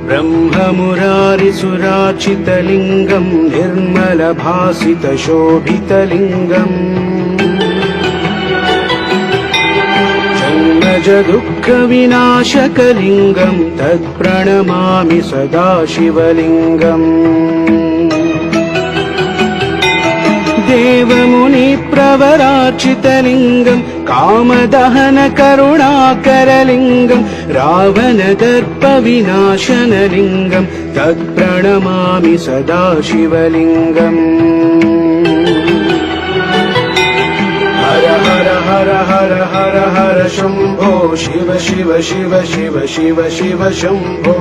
ब्रह्ममुरारिसुरार्चितलिङ्गम् निर्मलभासितशोभितलिङ्गम् जन्मजदुःखविनाशकलिङ्गम् तत्प्रणमामि सदा शिवलिङ्गम् देवमुनिप्रवरार्चितलिङ्गम् कामदहनकरुणाकरलिङ्गम् रावणदर्पविनाशनलिङ्गम् तत्प्रणमामि सदा शिवलिङ्गम् हर हर हर हर हर हर शम्भो शिव शिव शिव शिव शिव शिव शम्भो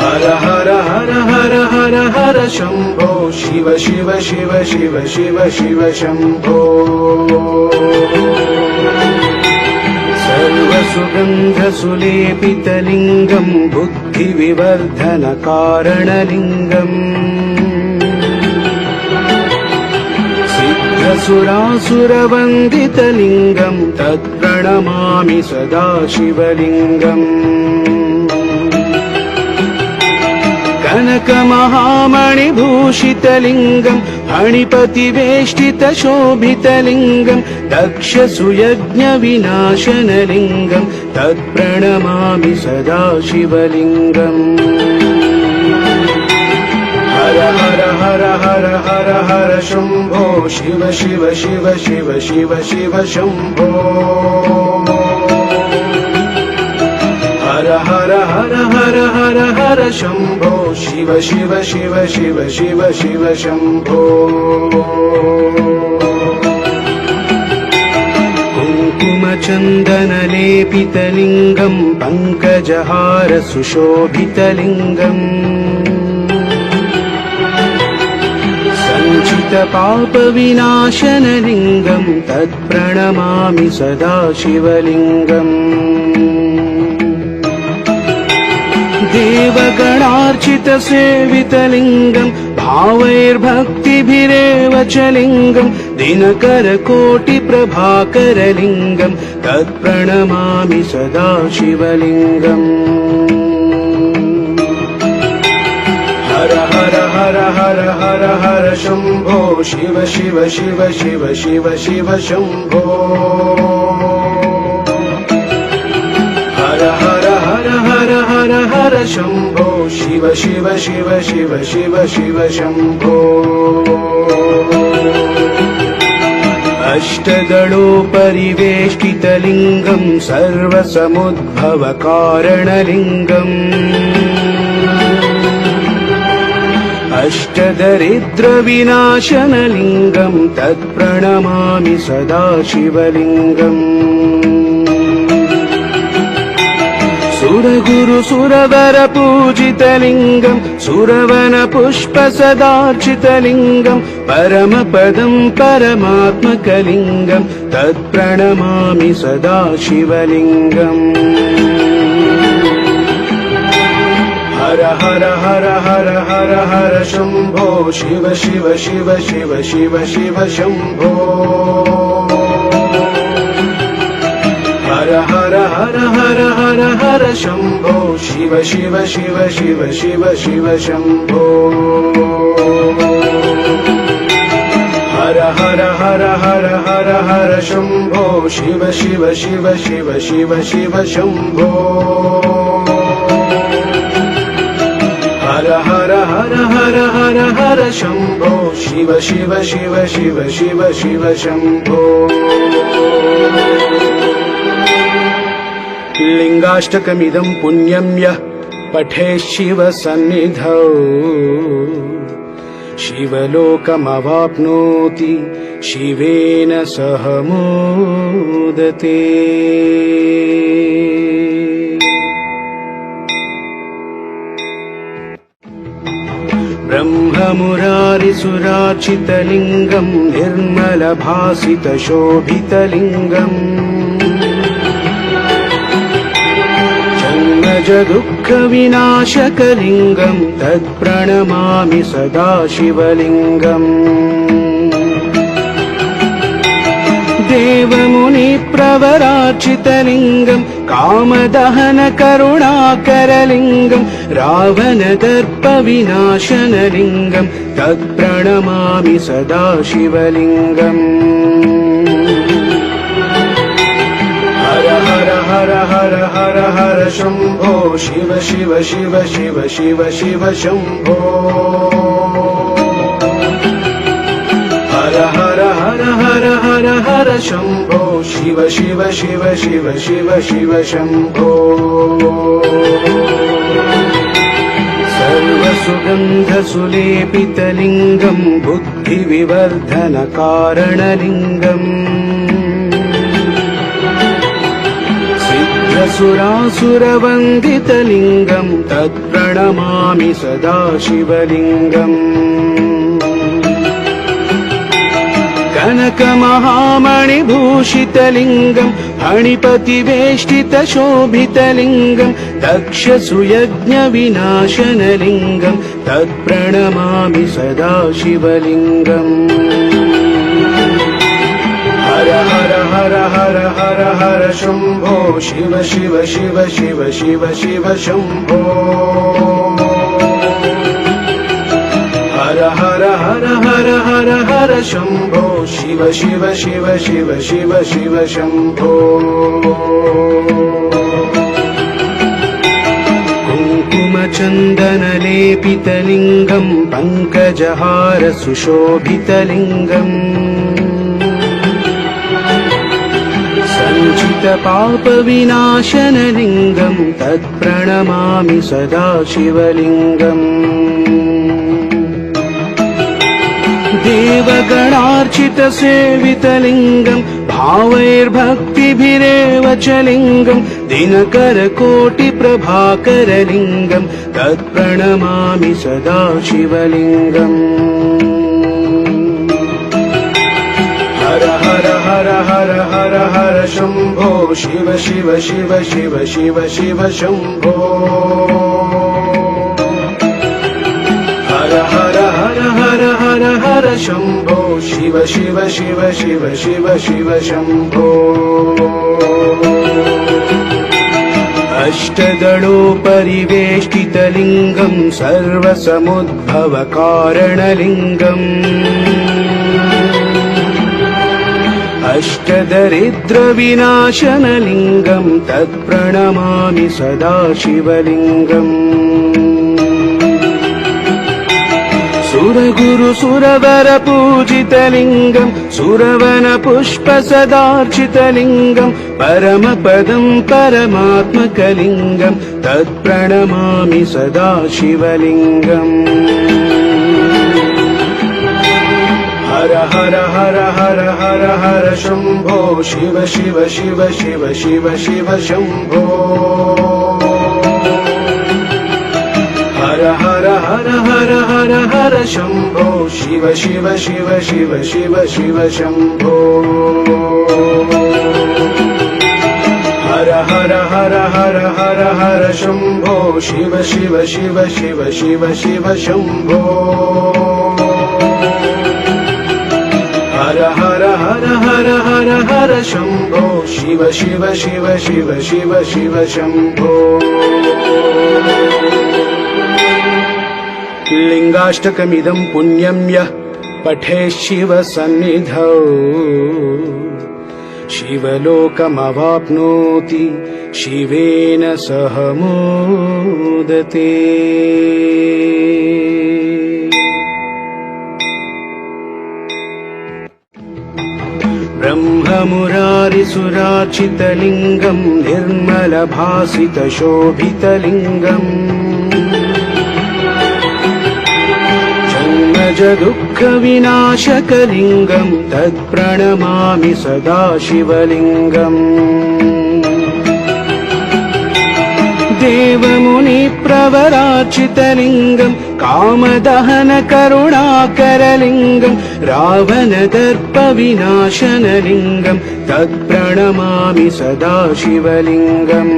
हर हर हर हर हर हर शम्भो शिव शिव शिव शिव शिव शिव शम्भो सर्वसुगन्धसुलेपितलिङ्गम् बुद्धिविवर्धनकारणलिङ्गम् सिद्धसुरासुरवन्दितलिङ्गम् तत्प्रणमामि सदा शिवलिङ्गम् कनकमहामणिभूषितलिङ्गम् फणिपतिवेष्टितशोभितलिङ्गम् दक्षसुयज्ञविनाशनलिङ्गम् तत्प्रणमामि सदा शिवलिङ्गम् हर हर हर हर हर हर शम्भो शिव शिव शिव शिव शिव शिव शम्भो हर हर हर हर हर हर शम्भो शिव शिव शिव शिव शिव शिव शम्भो कुङ्कुमचन्दनलेपितलिङ्गम् पङ्कजहार सुशोभितलिङ्गम् सञ्चितपापविनाशनलिङ्गम् तत्प्रणमामि सदा शिवलिङ्गम् देवगणार्चितसेवितलिङ्गम् भावैर्भक्तिभिरेव च लिङ्गम् दिनकरकोटिप्रभाकरलिङ्गम् तत्प्रणमामि सदा शिवलिङ्गम् हर हर हर हर हर हर शम्भो शिव शिव शिव शिव शिव शिव शम्भो हर हर हर हर हर हर शम्भो शिव शिव शिव शिव शिव शिव शम्भो अष्टदलोपरिवेष्टितलिङ्गम् सर्वसमुद्भवकारणलिङ्गम् अष्टदरिद्रविनाशनलिङ्गम् तत्प्रणमामि सदा शिवलिङ्गम् सुरगुरुसुरवरपूजितलिङ्गम् सुरवनपुष्पसदार्चितलिङ्गम् परमपदम् परमात्मकलिङ्गम् तत्प्रणमामि सदा शिवलिङ्गम् हर हर हर हर हर हर शम्भो शिव शिव शिव शिव शिव शिव शम्भो हर हर हर हर हर हर शम्भो शिव शिव शिव शिव शिव शिव शम्भो हर हर हर हर हर हर शम्भो शिव शिव शिव शिव शिव शिव शम्भो हर हर हर हर हर हर शम्भो शिव शिव शिव शिव शिव शिव शम्भो लिङ्गाष्टकमिदं पुण्यं यः पठेत् शिवसन्निधौ शिवलोकमवाप्नोति शिवेन सह मोदते। ब्रह्ममुरारिसुरार्चितलिङ्गम् निर्मलभासितशोभितलिङ्गम् जन्मजदुःखविनाशकलिङ्गम् तत्प्रणमामि सदा शिवलिङ्गम् देवमुनिप्रवरार्चितलिङ्गम् कामदहनकरुणाकरलिङ्गम् रावणदर्पविनाशनलिङ्गम् तत्प्रणमामि सदा शिवलिङ्गम् हर हर हर हर हर हर शम्भो शिव शिव शिव शिव शिव शिव शम्भो हर हर हर हर हर हर शम्भो शिव शिव शिव शिव शिव शिव शम्भो सर्वसुगन्धसुलेपितलिङ्गम् बुद्धिविवर्धनकारणलिङ्गम् सिद्धसुरासुरवन्दितलिङ्गम् तत्प्रणमामि सदा शिवलिङ्गम् कनकमहामणिभूषितलिङ्गम् फणिपतिवेष्टितशोभितलिङ्गम् दक्षसुयज्ञविनाशनलिङ्गम् तत्प्रणमामि सदा शिवलिङ्गम् हर हर हर हर हर हर शम्भो शिव शिव शिव शिव शिव शिव शम्भो हर हर हर हर हर हर शम्भो शिव शिव शिव शिव शिव शिव शम्भो कुङ्कुमचन्दनलेपितलिङ्गम् पङ्कजहार सुशोभितलिङ्गम् सञ्चितपापविनाशनलिङ्गम् तत्प्रणमामि सदा शिवलिङ्गम् देवगणार्चितसेवितलिङ्गम् भावैर्भक्तिभिरेव च लिङ्गम् दिनकरकोटिप्रभाकरलिङ्गम् तत्प्रणमामि सदा शिवलिङ्गम् हर हर हर हर हर हर शम्भो शिव शिव शिव शिव शिव शिव शम्भो हर हर हर हर हर हर शम्भो शिव शिव शिव शिव शिव शिव शम्भो अष्टदलोपरिवेष्टितलिङ्गम् सर्वसमुद्भवकारणलिङ्गम् अष्टदरिद्रविनाशनलिङ्गम् तत्प्रणमामि सदा शिवलिङ्गम् सुरगुरुसुरवरपूजितलिङ्गम् सुरवनपुष्पसदार्चितलिङ्गम् परमपदम् परमात्मकलिङ्गम् तत्प्रणमामि सदा शिवलिङ्गम् हर हर हर हर हर हर शम्भो शिव शिव शिव शिव शिव शिव शम्भो हर हर हर हर हर हर शम्भो शिव शिव शिव शिव शिव शिव शम्भो हर हर हर हर हर हर शम्भो शिव शिव शिव शिव शिव शिव शम्भो हर हर हर हर हर हर शम्भो शिव शिव शिव शिव शिव शिव शम्भो लिङ्गाष्टकमिदं पुण्यं यः पठेत् शिवसन्निधौ शिवलोकमवाप्नोति शिवेन सह मोदते ब्रह्ममुरारिसुरार्चितलिङ्गम् निर्मलभासितशोभितलिङ्गम् जन्मजदुःखविनाशकलिङ्गम् तत्प्रणमामि सदा शिवलिङ्गम् देवमुनिप्रवरार्चितलिङ्गम् कामदहनकरुणाकरलिङ्गम् रावणदर्पविनाशनलिङ्गम् तत्प्रणमामि सदा शिवलिङ्गम्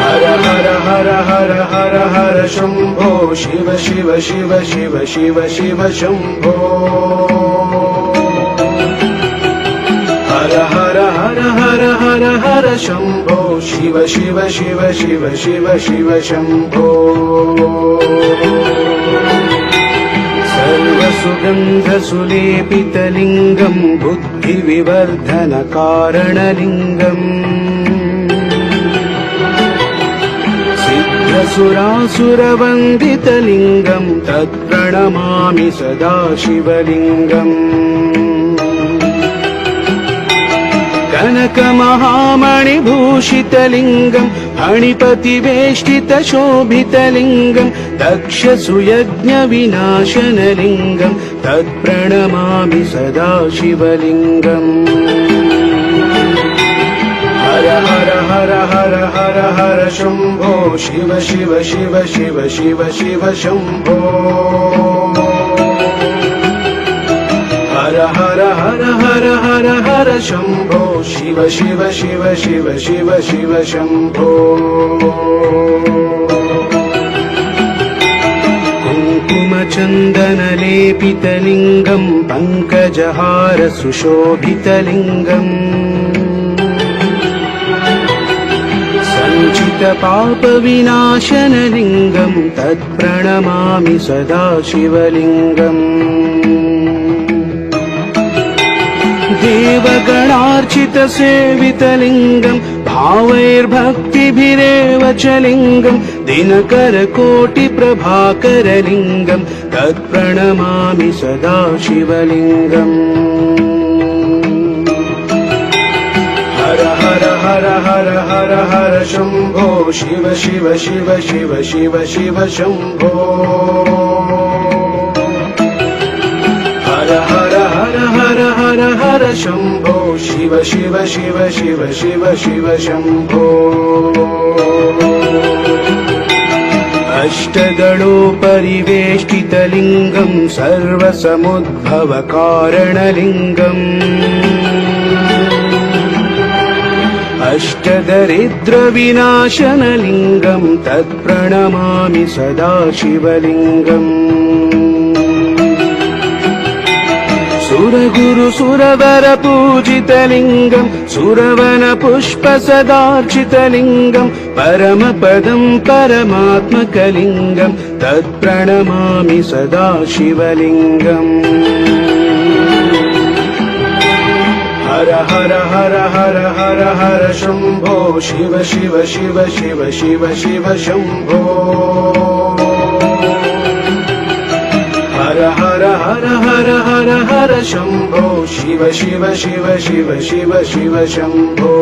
हर हर हर हर हर हर शम्भो शिव शिव शिव शिव शिव शिव शम्भो शम्भो शिव शिव शिव शिव शिव शिव शम्भो सर्वसुगन्धसुलेपितलिङ्गं बुद्धिविवर्धनकारणलिङ्गम् सिद्धसुरासुरवन्दितलिङ्गं तत्प्रणमामि सदा शिवलिङ्गम् कनकमहामणिभूषितलिङ्गं फणिपतिवेष्टितशोभितलिङ्गं दक्षसुयज्ञविनाशनलिङ्गं तत्प्रणमामि सदा शिवलिङ्गम् हर हर हर हर हर हर शम्भो शिव शिव शिव शिव शिव शिव शम्भो हर हर हर हर हर हर शम्भो शिव शिव शिव शिव शिव शिव शम्भो कुङ्कुमचन्दनलेपितलिङ्गं पङ्कजहार सुशोभितलिङ्गम् सञ्चितपापविनाशनलिङ्गं तत्प्रणमामि सदा शिवलिङ्गम् देवगणार्चितसेवितलिङ्गं भावैर्भक्तिभिरेव च लिङ्गं दिनकरकोटिप्रभाकरलिङ्गं तत्प्रणमामि सदा शिवलिङ्गम् हर हर हर हर हर हर शम्भो शिव शिव शिव शिव शिव शिव शम्भो हर हर हर हर हर हर शम्भो शिव शिव शिव शिव शिव शिव शम्भो अष्टदलोपरिवेष्टितलिङ्गं सर्वसमुद्भवकारणलिङ्गम् अष्टदरिद्रविनाशनलिङ्गं तत्प्रणमामि सदा शिवलिङ्गम् सुरगुरुसुरवरपूजितलिङ्गं सुरवनपुष्पसदार्चितलिङ्गं परमपदं परमात्मकलिङ्गं तत्प्रणमामि सदा शिवलिङ्गम् हर हर हर हर हर हर शम्भो शिव शिव शिव शिव शिव शिव शम्भो हर हर हर हर हर हर शम्भो शिव शिव शिव शिव शिव शिव शम्भो